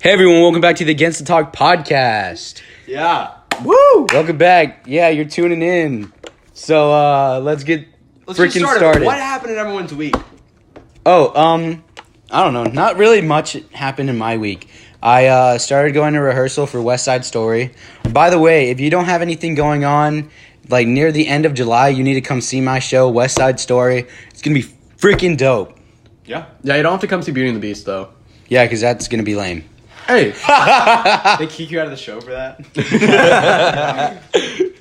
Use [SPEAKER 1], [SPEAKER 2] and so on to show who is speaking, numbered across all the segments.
[SPEAKER 1] Hey everyone, welcome back to the Against the Talk podcast.
[SPEAKER 2] Yeah.
[SPEAKER 1] Woo! Welcome back. Yeah, you're tuning in. So let's get started.
[SPEAKER 2] What happened in everyone's week?
[SPEAKER 1] I don't know. Not really much happened in my week. I started going to rehearsal for West Side Story. By the way, if you don't have anything going on, like near the end of July, you need to come see my show, West Side Story. It's gonna be freaking dope.
[SPEAKER 2] Yeah.
[SPEAKER 3] Yeah, you don't have to come see Beauty and the Beast, though.
[SPEAKER 1] Yeah, because that's gonna be lame.
[SPEAKER 3] Hey!
[SPEAKER 2] They kick you out of the show for that?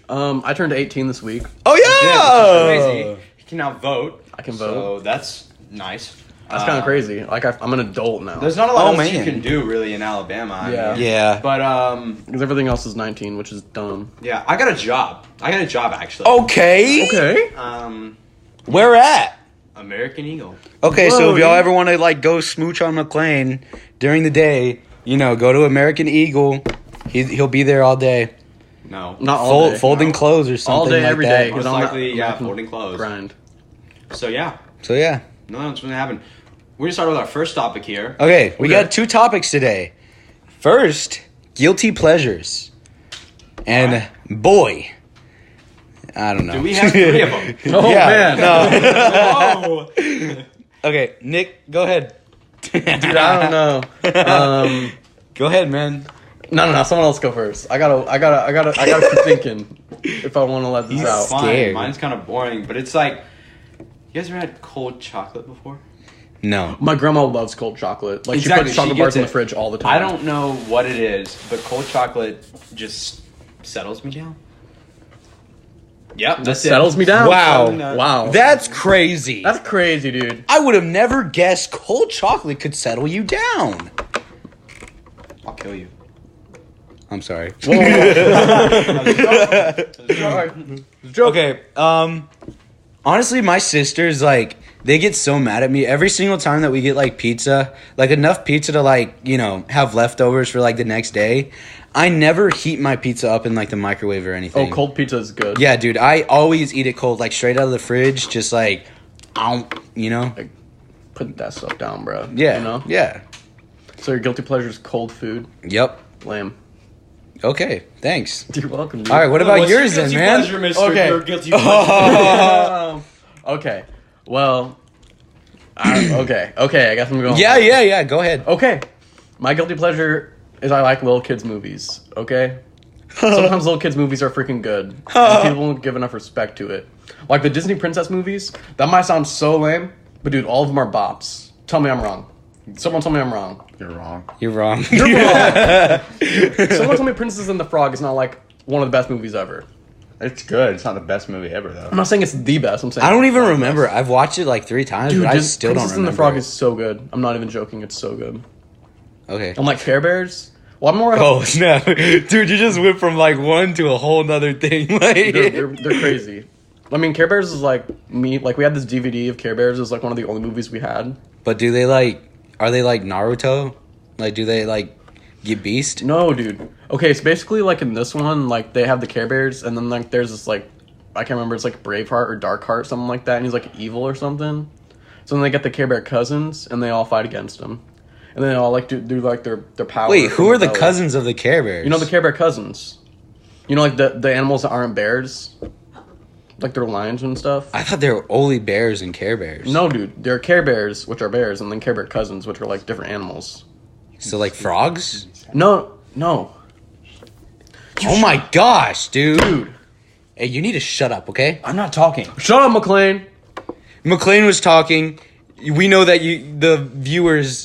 [SPEAKER 3] I turned 18 this week.
[SPEAKER 1] Oh yeah!
[SPEAKER 2] Crazy. You can now vote.
[SPEAKER 3] I can vote.
[SPEAKER 2] So that's nice.
[SPEAKER 3] That's kind of crazy. Like, I'm an adult now.
[SPEAKER 2] There's not a lot else you can do, really, in Alabama. I mean.
[SPEAKER 1] Yeah.
[SPEAKER 2] But,
[SPEAKER 3] because everything else is 19, which is dumb.
[SPEAKER 2] yeah, I got a job. actually.
[SPEAKER 1] Okay.
[SPEAKER 3] Okay.
[SPEAKER 1] Where at?
[SPEAKER 2] American Eagle.
[SPEAKER 1] Okay, so
[SPEAKER 3] Whoa,
[SPEAKER 1] if y'all
[SPEAKER 3] dude.
[SPEAKER 1] ever want to like go smooch on McLean during the day, go to American Eagle. He'll be there all day.
[SPEAKER 2] No.
[SPEAKER 3] Not all day.
[SPEAKER 1] Folding
[SPEAKER 2] No.
[SPEAKER 1] clothes or something
[SPEAKER 3] All day,
[SPEAKER 1] like
[SPEAKER 3] every
[SPEAKER 1] that.
[SPEAKER 3] day.
[SPEAKER 2] Most
[SPEAKER 3] on that
[SPEAKER 2] likely, yeah,
[SPEAKER 3] American
[SPEAKER 2] folding clothes.
[SPEAKER 3] Grind.
[SPEAKER 2] So, yeah.
[SPEAKER 1] So yeah.
[SPEAKER 2] No, that's going to happen. We're going to start with our first topic here.
[SPEAKER 1] Okay, we
[SPEAKER 3] Okay.
[SPEAKER 1] got two topics today. First, guilty pleasures. And boy, I don't know.
[SPEAKER 2] Do we have 3 of them?
[SPEAKER 3] Oh, man.
[SPEAKER 1] No.
[SPEAKER 2] Oh.
[SPEAKER 1] Okay, Nick, go ahead.
[SPEAKER 3] Dude, I don't know.
[SPEAKER 1] Go ahead, man.
[SPEAKER 3] No. Someone else go first. I gotta keep thinking if I want to let this out.
[SPEAKER 2] Fine.
[SPEAKER 1] Scared.
[SPEAKER 2] Mine's kind of boring, but it's like, you guys ever had cold chocolate before?
[SPEAKER 1] No.
[SPEAKER 3] My grandma loves cold chocolate. Like,
[SPEAKER 2] Exactly,
[SPEAKER 3] she puts chocolate
[SPEAKER 2] she
[SPEAKER 3] bars
[SPEAKER 2] gets
[SPEAKER 3] in the
[SPEAKER 2] it.
[SPEAKER 3] fridge all the time.
[SPEAKER 2] I don't know what it is, but cold chocolate just settles me down. Yep,
[SPEAKER 3] That
[SPEAKER 2] that's
[SPEAKER 3] settles
[SPEAKER 2] it.
[SPEAKER 3] me down.
[SPEAKER 1] Wow.
[SPEAKER 3] Wow.
[SPEAKER 1] That's crazy.
[SPEAKER 3] That's crazy, dude.
[SPEAKER 1] I would have never guessed cold chocolate could settle you down.
[SPEAKER 2] I'll kill you.
[SPEAKER 1] I'm sorry.
[SPEAKER 3] Joke.
[SPEAKER 1] Okay, honestly, my sisters, like, they get so mad at me every single time that we get, like, pizza. Like, enough pizza to, like, have leftovers for, like, the next day. I never heat my pizza up in, like, the microwave or anything.
[SPEAKER 3] Oh, cold pizza is good.
[SPEAKER 1] Yeah, dude, I always eat it cold, like, straight out of the fridge, just, like,
[SPEAKER 3] Like, put that stuff down, bro.
[SPEAKER 1] Yeah,
[SPEAKER 3] You know?
[SPEAKER 1] yeah.
[SPEAKER 3] So your guilty pleasure is cold food?
[SPEAKER 1] Yep.
[SPEAKER 3] Lame.
[SPEAKER 1] Okay, thanks.
[SPEAKER 3] You're welcome, dude.
[SPEAKER 1] All right, what about
[SPEAKER 2] What's
[SPEAKER 1] yours
[SPEAKER 2] your
[SPEAKER 1] then,
[SPEAKER 2] guilty
[SPEAKER 1] man?
[SPEAKER 2] pleasure, Mr.
[SPEAKER 3] Okay.
[SPEAKER 2] Your guilty pleasure?
[SPEAKER 3] Okay. Well. Okay. I guess I'm going.
[SPEAKER 1] Yeah, go ahead.
[SPEAKER 3] Okay. My guilty pleasure is I like little kids movies. Okay. Sometimes little kids movies are freaking good, and people don't give enough respect to it. Like the Disney princess movies. That might sound so lame, but dude, all of them are bops. Tell me I'm wrong. Someone tell me I'm wrong.
[SPEAKER 2] You're wrong.
[SPEAKER 1] You're wrong.
[SPEAKER 3] You're wrong. Someone tell me Princess and the Frog is not like one of the best movies ever.
[SPEAKER 2] It's good. It's not the best movie ever, though.
[SPEAKER 3] I'm not saying it's the best. I'm saying
[SPEAKER 1] I don't even
[SPEAKER 3] it's one of the
[SPEAKER 1] remember.
[SPEAKER 3] best.
[SPEAKER 1] I've watched it like 3 times,
[SPEAKER 3] Dude,
[SPEAKER 1] but I
[SPEAKER 3] just
[SPEAKER 1] still don't
[SPEAKER 3] Princess
[SPEAKER 1] remember.
[SPEAKER 3] and the Frog is so good. I'm not even joking. It's so good.
[SPEAKER 1] Okay.
[SPEAKER 3] I'm like Care Bears. Well, I'm more.
[SPEAKER 1] Oh snap, dude! You just went from like one to a whole nother thing. Like,
[SPEAKER 3] They're crazy. I mean, Care Bears is like me. Like we had this DVD of Care Bears. It was like one of the only movies we had.
[SPEAKER 1] but do they like? Are they like Naruto? Like, do they like get beast?
[SPEAKER 3] No, dude. Okay, it's basically like in this one, like they have the Care Bears, and then like there's this like I can't remember. It's like Braveheart or Darkheart, something like that, and he's like evil or something. So then they get the Care Bear cousins, and they all fight against him, and then they all like do like their power.
[SPEAKER 1] Wait,
[SPEAKER 3] from
[SPEAKER 1] who are the
[SPEAKER 3] belly.
[SPEAKER 1] cousins of the Care Bears?
[SPEAKER 3] You know the Care Bear cousins. You know, like the animals that aren't bears, like they're lions and stuff.
[SPEAKER 1] I thought they were only bears and Care Bears.
[SPEAKER 3] No, dude, there are Care Bears, which are bears, and then Care Bear cousins, which are like different animals.
[SPEAKER 1] So like frogs?
[SPEAKER 3] No.
[SPEAKER 1] Oh my gosh, dude!
[SPEAKER 3] Dude,
[SPEAKER 1] Hey, you need to shut up, okay?
[SPEAKER 2] I'm not talking.
[SPEAKER 3] shut up, McLean.
[SPEAKER 1] McLean was talking. We know that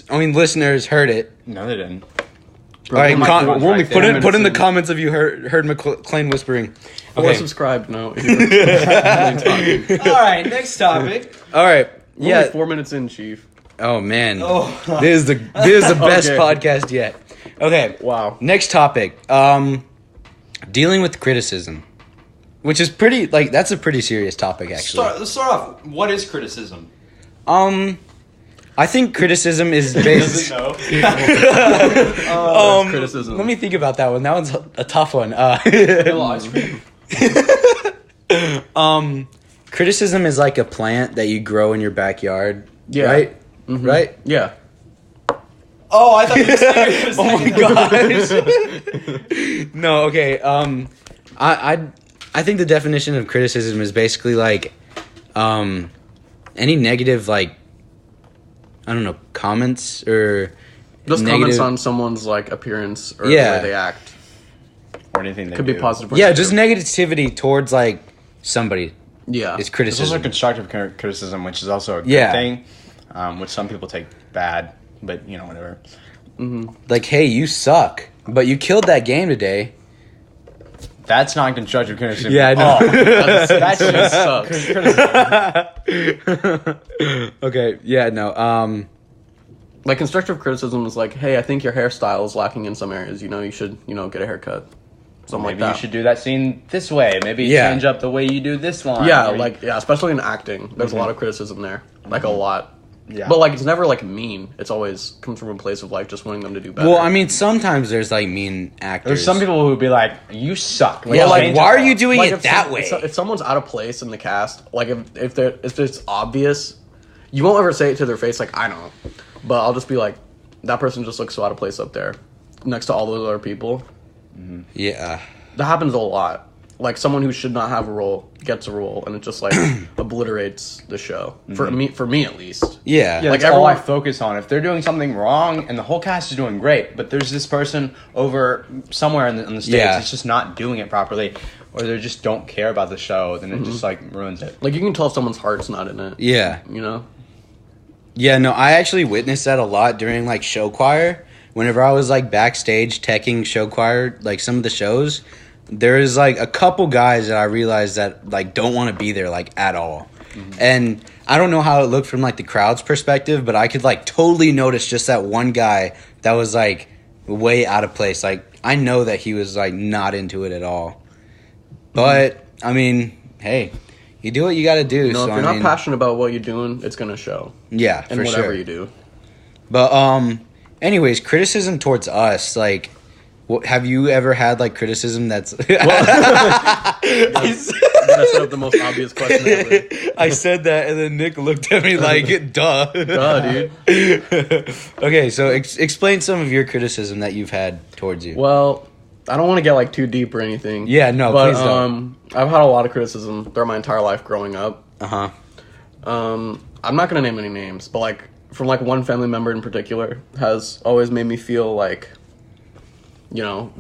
[SPEAKER 1] listeners heard it.
[SPEAKER 2] No, they didn't.
[SPEAKER 1] All right,
[SPEAKER 3] we're only
[SPEAKER 1] put
[SPEAKER 3] 4
[SPEAKER 1] in the
[SPEAKER 3] minutes in.
[SPEAKER 1] comments if you heard McLean whispering.
[SPEAKER 3] Or
[SPEAKER 1] Okay.
[SPEAKER 3] subscribe. No. if you're talking.
[SPEAKER 2] All right, next topic.
[SPEAKER 1] All right.
[SPEAKER 3] We're
[SPEAKER 1] Yeah.
[SPEAKER 3] only 4 minutes in, Chief.
[SPEAKER 1] Oh man.
[SPEAKER 2] Oh.
[SPEAKER 1] This is the best
[SPEAKER 3] Okay.
[SPEAKER 1] podcast yet. Okay.
[SPEAKER 3] Wow.
[SPEAKER 1] Next topic. Dealing with criticism, which is pretty that's a pretty serious topic actually.
[SPEAKER 2] Let's start off. What is criticism?
[SPEAKER 1] I think criticism is based.
[SPEAKER 2] know.
[SPEAKER 3] That's criticism.
[SPEAKER 1] Let me think about that one. That one's a tough one.
[SPEAKER 2] Ice cream.
[SPEAKER 1] Criticism is like a plant that you grow in your backyard.
[SPEAKER 3] Yeah.
[SPEAKER 1] Right.
[SPEAKER 3] Mhm.
[SPEAKER 1] Right.
[SPEAKER 3] Yeah.
[SPEAKER 2] Oh, I thought you were serious.
[SPEAKER 1] Oh my gosh. No, okay. I think the definition of criticism is basically like any negative, like, I don't know, comments or
[SPEAKER 3] Just
[SPEAKER 1] negative,
[SPEAKER 3] comments on someone's like appearance or
[SPEAKER 1] Yeah.
[SPEAKER 3] the way they act.
[SPEAKER 2] Or anything they
[SPEAKER 3] Could
[SPEAKER 2] do.
[SPEAKER 3] be positive. Or
[SPEAKER 1] yeah,
[SPEAKER 3] negative.
[SPEAKER 1] just negativity towards like somebody
[SPEAKER 3] Yeah.
[SPEAKER 1] is
[SPEAKER 2] There's also
[SPEAKER 1] criticism.
[SPEAKER 2] constructive criticism, which is also a good
[SPEAKER 1] Yeah.
[SPEAKER 2] thing, which some people take bad, but whatever.
[SPEAKER 1] Like, hey, you suck, but you killed that game today.
[SPEAKER 2] That's not constructive criticism.
[SPEAKER 1] Yeah, I know.
[SPEAKER 2] Oh, that's
[SPEAKER 3] It
[SPEAKER 2] just
[SPEAKER 3] sucks.
[SPEAKER 2] criticism.
[SPEAKER 1] Okay, yeah, no.
[SPEAKER 3] Like constructive criticism is like, hey, I think your hairstyle is lacking in some areas. You should, get a haircut. Something
[SPEAKER 2] Maybe
[SPEAKER 3] like that.
[SPEAKER 2] you should do that scene this way. Maybe
[SPEAKER 1] Yeah.
[SPEAKER 2] change up the way you do this line.
[SPEAKER 3] Yeah,
[SPEAKER 2] Or
[SPEAKER 3] like especially in acting, there's a lot of criticism there, like a lot.
[SPEAKER 2] Yeah.
[SPEAKER 3] But like it's never like mean. It's always comes from a place of like just wanting them to do better.
[SPEAKER 1] Well, I mean, sometimes there's like mean actors.
[SPEAKER 2] there's some people who would be like, "You suck."
[SPEAKER 1] Yeah, like,
[SPEAKER 2] change
[SPEAKER 1] why
[SPEAKER 2] it
[SPEAKER 1] are you
[SPEAKER 2] up.
[SPEAKER 1] doing
[SPEAKER 3] like
[SPEAKER 1] it that way?
[SPEAKER 3] If someone's out of place in the cast, like if it's obvious, you won't ever say it to their face. Like I know, but I'll just be like, that person just looks so out of place up there, next to all those other people.
[SPEAKER 1] Yeah.
[SPEAKER 3] That happens a lot. Like someone who should not have a role gets a role, and it just like obliterates the show. For me at least.
[SPEAKER 1] Yeah.
[SPEAKER 2] Yeah,
[SPEAKER 3] Like,
[SPEAKER 2] that's all I
[SPEAKER 3] everyone-
[SPEAKER 2] focus on. If they're doing something wrong and the whole cast is doing great, but there's this person over somewhere on the stage
[SPEAKER 1] Yeah.
[SPEAKER 2] that's just not doing it properly, or they just don't care about the show, then it just like ruins it.
[SPEAKER 3] Like you can tell if someone's heart's not in it.
[SPEAKER 1] Yeah.
[SPEAKER 3] You know.
[SPEAKER 1] Yeah, no, I actually witnessed that a lot during like show choir. Whenever I was like backstage teching show choir, like some of the shows, there's like a couple guys that I realized that like don't want to be there like at all. And I don't know how it looked from like the crowd's perspective, but I could like totally notice just that one guy that was like way out of place. Like I know that he was like not into it at all. But I mean, hey, you do what you got to do.
[SPEAKER 3] No,
[SPEAKER 1] so
[SPEAKER 3] if you're
[SPEAKER 1] I
[SPEAKER 3] not
[SPEAKER 1] mean,
[SPEAKER 3] passionate about what you're doing, it's gonna show.
[SPEAKER 1] yeah,
[SPEAKER 3] And
[SPEAKER 1] for
[SPEAKER 3] whatever
[SPEAKER 1] sure.
[SPEAKER 3] you do.
[SPEAKER 1] But anyways, criticism towards us, like, have you ever had like criticism that's?
[SPEAKER 3] Gotta set up the most obvious question ever.
[SPEAKER 1] I said that, and then Nick looked at me like, "Duh."
[SPEAKER 3] Duh, dude.
[SPEAKER 1] Okay, so explain some of your criticism that you've had towards you.
[SPEAKER 3] Well, I don't want to get like too deep or anything.
[SPEAKER 1] Yeah, no,
[SPEAKER 3] but,
[SPEAKER 1] please don't.
[SPEAKER 3] I've had a lot of criticism throughout my entire life growing up.
[SPEAKER 1] Uh huh.
[SPEAKER 3] I'm not gonna name any names, but like from like one family member in particular has always made me feel like,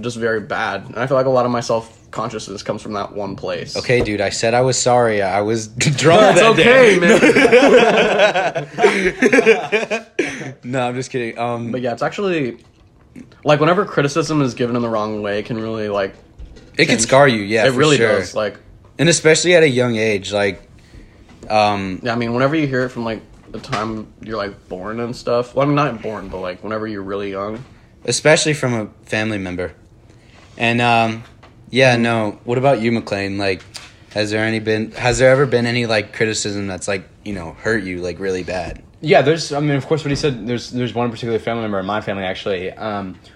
[SPEAKER 3] just very bad. And I feel like a lot of my self-consciousness comes from that one place.
[SPEAKER 1] Okay, dude, I said I was sorry. I was drunk
[SPEAKER 3] That's
[SPEAKER 1] that
[SPEAKER 3] okay, man.
[SPEAKER 1] day. No, I'm just kidding.
[SPEAKER 3] But yeah, it's actually like whenever criticism is given in the wrong way, it can really like
[SPEAKER 1] it can scar you. Yeah,
[SPEAKER 3] it
[SPEAKER 1] for
[SPEAKER 3] really
[SPEAKER 1] sure.
[SPEAKER 3] does. Like,
[SPEAKER 1] And especially at a young age, like,
[SPEAKER 3] yeah, I mean, whenever you hear it from like the time you're like born and stuff. Well, I mean, not born, but like whenever you're really young.
[SPEAKER 1] especially from a family member. And yeah, no. What about you, McLean? Like, has there ever been any like criticism that's like hurt you like really bad?
[SPEAKER 2] Yeah, of course, what he said, there's one particular family member in my family, actually,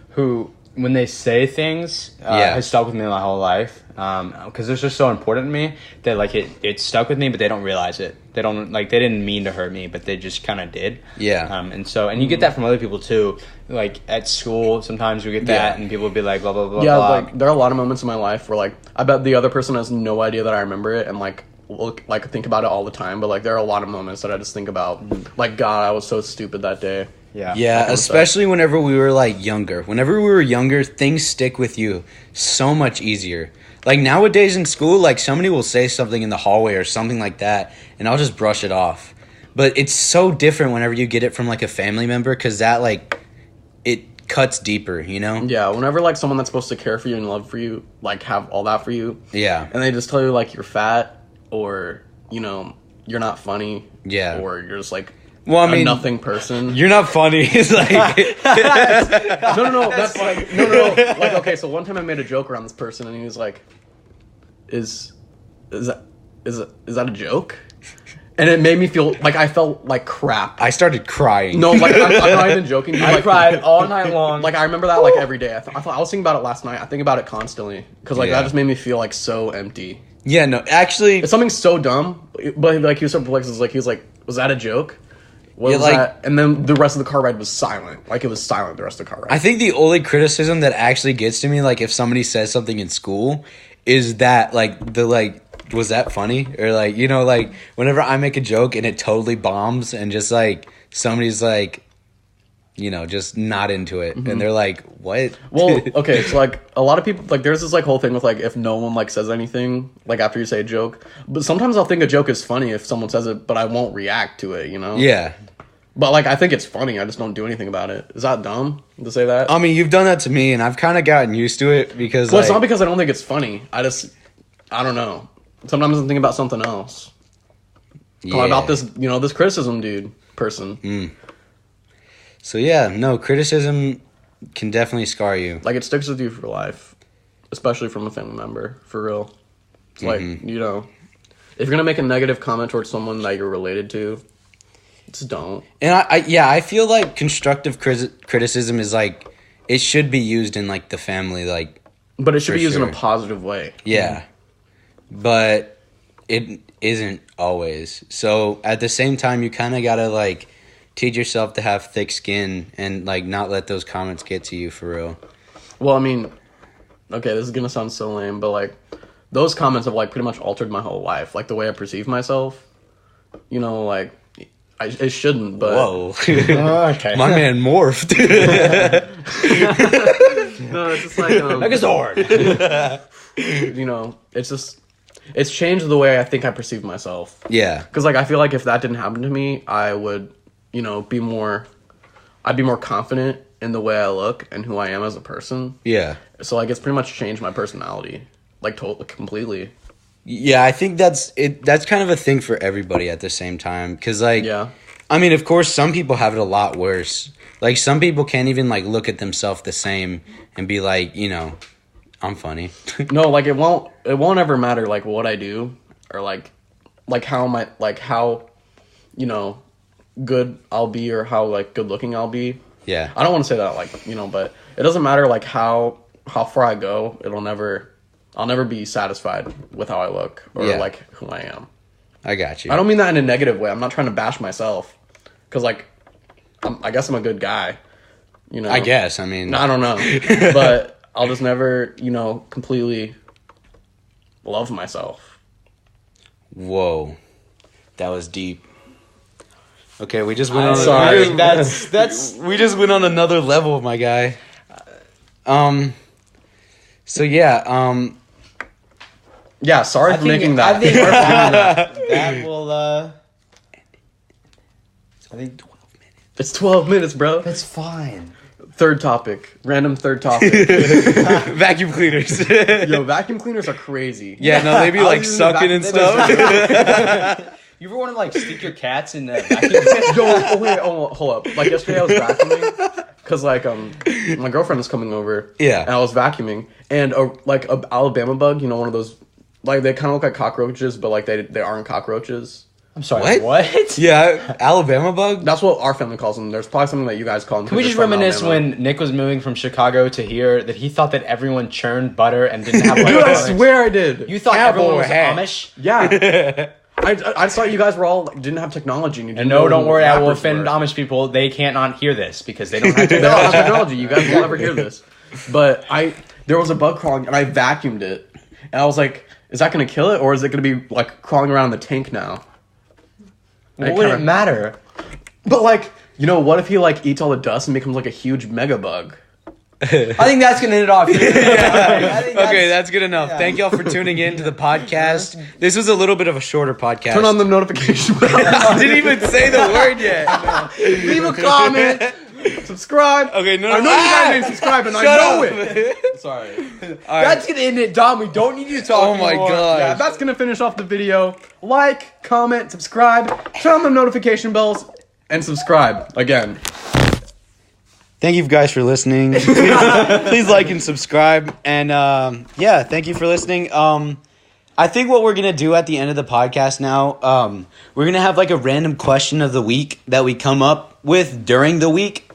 [SPEAKER 2] who, when they say things, has stuck with me my whole life, because it's just so important to me that, like, it stuck with me, but they don't realize it. They don't, like, they didn't mean to hurt me, but they just kind of did.
[SPEAKER 1] Yeah.
[SPEAKER 2] And you get that from other people, too. Like, at school, sometimes we get that,
[SPEAKER 1] Yeah.
[SPEAKER 2] and people will be like, blah, blah, blah,
[SPEAKER 3] Yeah,
[SPEAKER 2] blah.
[SPEAKER 3] like there are a lot of moments in my life where like I bet the other person has no idea that I remember it and like think about it all the time. But like there are a lot of moments that I just think about, like, God, I was so stupid that day.
[SPEAKER 2] Yeah.
[SPEAKER 1] Yeah,
[SPEAKER 3] kind of
[SPEAKER 1] especially whenever we were like younger. Whenever we were younger, things stick with you so much easier. Like nowadays in school, like somebody will say something in the hallway or something like that, and I'll just brush it off. But it's so different whenever you get it from like a family member, because that like it cuts deeper,
[SPEAKER 3] Yeah, whenever like someone that's supposed to care for you and love for you, like have all that for you,
[SPEAKER 1] Yeah.
[SPEAKER 3] and they just tell you like you're fat or you're not funny,
[SPEAKER 1] Yeah.
[SPEAKER 3] or you're just like
[SPEAKER 1] Well, I
[SPEAKER 3] a
[SPEAKER 1] mean,
[SPEAKER 3] nothing person.
[SPEAKER 1] you're not funny. It's like
[SPEAKER 3] No, that's like no. Like, okay, so one time I made a joke around this person, and he was like, "Is that a joke?" And it made me feel like I felt like crap.
[SPEAKER 1] I started crying.
[SPEAKER 3] No, like I'm not even joking.
[SPEAKER 2] I
[SPEAKER 3] Like,
[SPEAKER 2] cried all night long.
[SPEAKER 3] Like I remember that like every day. I was thinking about it last night. I think about it constantly because like
[SPEAKER 1] Yeah.
[SPEAKER 3] that just made me feel like so empty.
[SPEAKER 1] Yeah, no, actually,
[SPEAKER 3] It's something so dumb, but like he was so perplexed. He was like, "Was that a joke?" What was that? And then the rest of the car ride was silent. Like, it was silent the rest of the car ride.
[SPEAKER 1] I think the only criticism that actually gets to me, like, if somebody says something in school, is that, like, was that funny? Or, like, you know, like, whenever I make a joke and it totally bombs and just, like, somebody's, like, you know, just not into it. And they're like, what?
[SPEAKER 3] Well, okay, so, like, a lot of people, like, there's this, like, whole thing with, like, if no one, like, says anything, like, after you say a joke. But sometimes I'll think a joke is funny if someone says it, but I won't react to it, you know?
[SPEAKER 1] Yeah.
[SPEAKER 3] But, like, I think it's funny. I just don't do anything about it. Is that dumb to say that?
[SPEAKER 1] I mean, you've done that to me, and I've kind of gotten used to it because,
[SPEAKER 3] Well, it's not because I don't think it's funny. I don't know. Sometimes I'm thinking about something else.
[SPEAKER 1] Yeah.
[SPEAKER 3] About this, you know, this criticism person.
[SPEAKER 1] So, yeah, no, criticism can definitely scar you.
[SPEAKER 3] Like, it sticks with you for life. Especially from a family member, for real. It's like, you know, if you're going to make a negative comment towards someone that you're related to, just don't.
[SPEAKER 1] And I feel like constructive criticism is, like, it should be used in, like, the family, like.
[SPEAKER 3] But it should be used in a positive way.
[SPEAKER 1] Yeah. But it isn't always. So, at the same time, you kind of got to, like, teach yourself to have thick skin and, like, not let those comments get to you for real.
[SPEAKER 3] Well, I mean, okay, this is going to sound so lame, but, like, those comments have, like, pretty much altered my whole life. Like, the way I perceive myself. You know, like, it shouldn't, but...
[SPEAKER 1] Whoa.
[SPEAKER 2] Okay.
[SPEAKER 1] My man morphed.
[SPEAKER 3] No, it's just like...
[SPEAKER 2] Like a sword.
[SPEAKER 3] You know, it's just... It's changed the way I think I perceive myself.
[SPEAKER 1] Yeah.
[SPEAKER 3] Because, like, I feel like if that didn't happen to me, I would, you know, I'd be more confident in the way I look and who I am as a person.
[SPEAKER 1] Yeah.
[SPEAKER 3] So, like, it's pretty much changed my personality. Like, totally, completely.
[SPEAKER 1] Yeah, I think that's kind of a thing for everybody at the same time. Because, like,
[SPEAKER 3] Yeah.
[SPEAKER 1] I mean, of course, some people have it a lot worse. Like, some people can't even, like, look at themselves the same and be like, you know, I'm funny.
[SPEAKER 3] No, like, it won't ever matter, like, what I do or, like how, you know, good I'll be or how, like, good looking I'll be.
[SPEAKER 1] Yeah.
[SPEAKER 3] I don't want to say that, like, you know, but it doesn't matter, like, how far I go. I'll never be satisfied with how I look or, like, who I am.
[SPEAKER 1] I got you.
[SPEAKER 3] I don't mean that in a negative way. I'm not trying to bash myself. Because, like, I guess I'm a good guy. You know?
[SPEAKER 1] I guess. I mean...
[SPEAKER 3] I don't know. But I'll just never, you know, completely love myself.
[SPEAKER 1] Whoa. That was deep. Okay, we just went on...
[SPEAKER 3] Sorry.
[SPEAKER 2] That's...
[SPEAKER 1] We just went on another level, my guy. So, yeah,
[SPEAKER 3] Yeah, sorry for making that.
[SPEAKER 2] I think that will, I think 12 minutes.
[SPEAKER 3] It's 12 minutes, bro.
[SPEAKER 2] That's fine.
[SPEAKER 3] Third topic. Random third topic.
[SPEAKER 1] vacuum cleaners.
[SPEAKER 3] Yo, vacuum cleaners are crazy.
[SPEAKER 1] Yeah, no, they be, like, sucking and stuff.
[SPEAKER 2] You ever want to, like, stick your cats in the vacuum?
[SPEAKER 3] Hold up. Like, yesterday I was vacuuming. Because, like, my girlfriend was coming over.
[SPEAKER 1] Yeah.
[SPEAKER 3] And I was vacuuming. And, a Alabama bug, you know, one of those... Like, they kind of look like cockroaches, but, like, they aren't cockroaches.
[SPEAKER 2] I'm sorry, what?
[SPEAKER 1] Yeah, Alabama bug?
[SPEAKER 3] That's what our family calls them. There's probably something that you guys call them.
[SPEAKER 2] Can we just reminisce when Nick was moving from Chicago to here that he thought that everyone churned butter and didn't have butter?
[SPEAKER 3] Dude, I swear I did.
[SPEAKER 2] You thought everyone was Amish?
[SPEAKER 3] Yeah. I thought you guys were all, like, didn't have technology. And
[SPEAKER 2] no, don't worry, I will offend Amish people. They can't not hear this because they don't have
[SPEAKER 3] They don't have
[SPEAKER 2] technology.
[SPEAKER 3] technology. You guys will never hear this. But there was a bug crawling, and I vacuumed it. And I was like, is that going to kill it, or is it going to be, like, crawling around the tank now?
[SPEAKER 2] What would it matter?
[SPEAKER 3] But, like, you know, what if he, like, eats all the dust and becomes, like, a huge mega bug?
[SPEAKER 2] I think that's going to end it off.
[SPEAKER 1] Okay, that's good enough. Thank y'all for tuning in to the podcast. This was a little bit of a shorter podcast.
[SPEAKER 3] Turn on the notification bell.
[SPEAKER 1] I didn't even say the word yet.
[SPEAKER 3] Leave a comment. Subscribe.
[SPEAKER 1] Okay, no.
[SPEAKER 3] I know you guys didn't subscribe, and I know it. Sorry.
[SPEAKER 2] That's going to end it, Dom. We don't need you to talk
[SPEAKER 1] Oh my
[SPEAKER 2] anymore.
[SPEAKER 1] god.
[SPEAKER 3] Yeah, that's gonna finish off the video. Like, comment, subscribe, turn on the notification bells, and subscribe again.
[SPEAKER 1] Thank you guys for listening. Please like and subscribe. And yeah, thank you for listening. I think what we're going to do at the end of the podcast now, we're going to have like a random question of the week that we come up with during the week.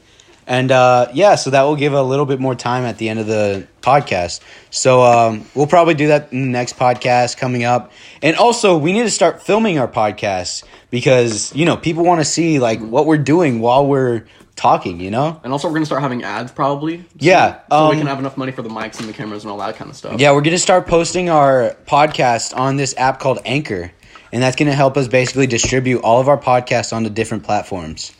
[SPEAKER 1] And so that will give a little bit more time at the end of the podcast. So we'll probably do that in the next podcast coming up. And also, we need to start filming our podcasts because, people want to see like what we're doing while we're talking, And
[SPEAKER 3] also, we're going to start having ads probably. So we can have enough money for the mics and the cameras and all that kind of stuff.
[SPEAKER 1] Yeah, we're going to start posting our podcast on this app called Anchor. And that's going to help us basically distribute all of our podcasts onto different platforms.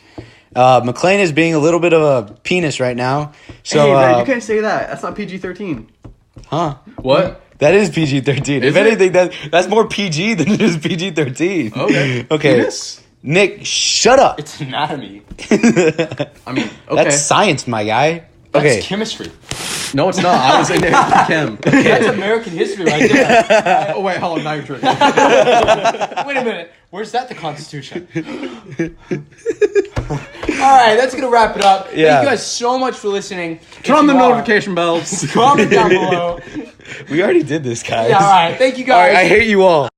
[SPEAKER 1] McLean is being a little bit of a penis right now. So,
[SPEAKER 3] hey, man, you can't say that. That's not PG-13.
[SPEAKER 1] Huh?
[SPEAKER 3] What?
[SPEAKER 1] That is PG-13. If anything, that's more PG than it is PG-13. Okay.
[SPEAKER 3] Penis?
[SPEAKER 1] Nick, shut up.
[SPEAKER 2] It's anatomy.
[SPEAKER 3] I mean, okay.
[SPEAKER 1] That's science, my guy.
[SPEAKER 2] That's chemistry.
[SPEAKER 3] No, it's not. I was in chem.
[SPEAKER 2] That's American history right there.
[SPEAKER 3] Oh, wait, hold on. Now you're tripping.
[SPEAKER 2] Wait a minute. Where's that the Constitution? All right, that's going to wrap it up.
[SPEAKER 1] Yeah.
[SPEAKER 2] Thank you guys so much for listening.
[SPEAKER 3] Turn on the notification bells.
[SPEAKER 2] Comment down below.
[SPEAKER 1] We already did this, guys.
[SPEAKER 2] Yeah, all right. Thank you guys.
[SPEAKER 1] All right, I hate you all.